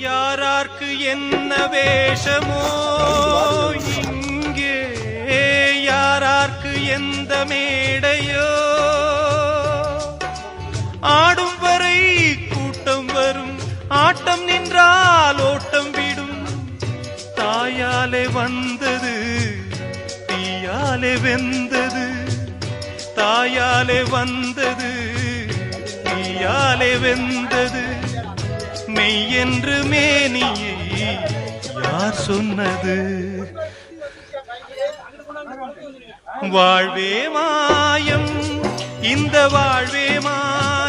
யாரார்க்கு என்ன வேஷமோ இங்கே, யாரார்க்கு எந்த மேடையோ, ஆடும் வரை கூட்டம் வரும், ஆட்டம் நின்றால் ஓட்டம் விடும். தாயாலே வந்தது தீயாலே வெந்தது, தாயாலே வந்தது தீயாலே வெந்தது. மெய் என்று மேனியை யார் சொன்னது? வாழ்வே மாயம், இந்த வாழ்வே மாயம்.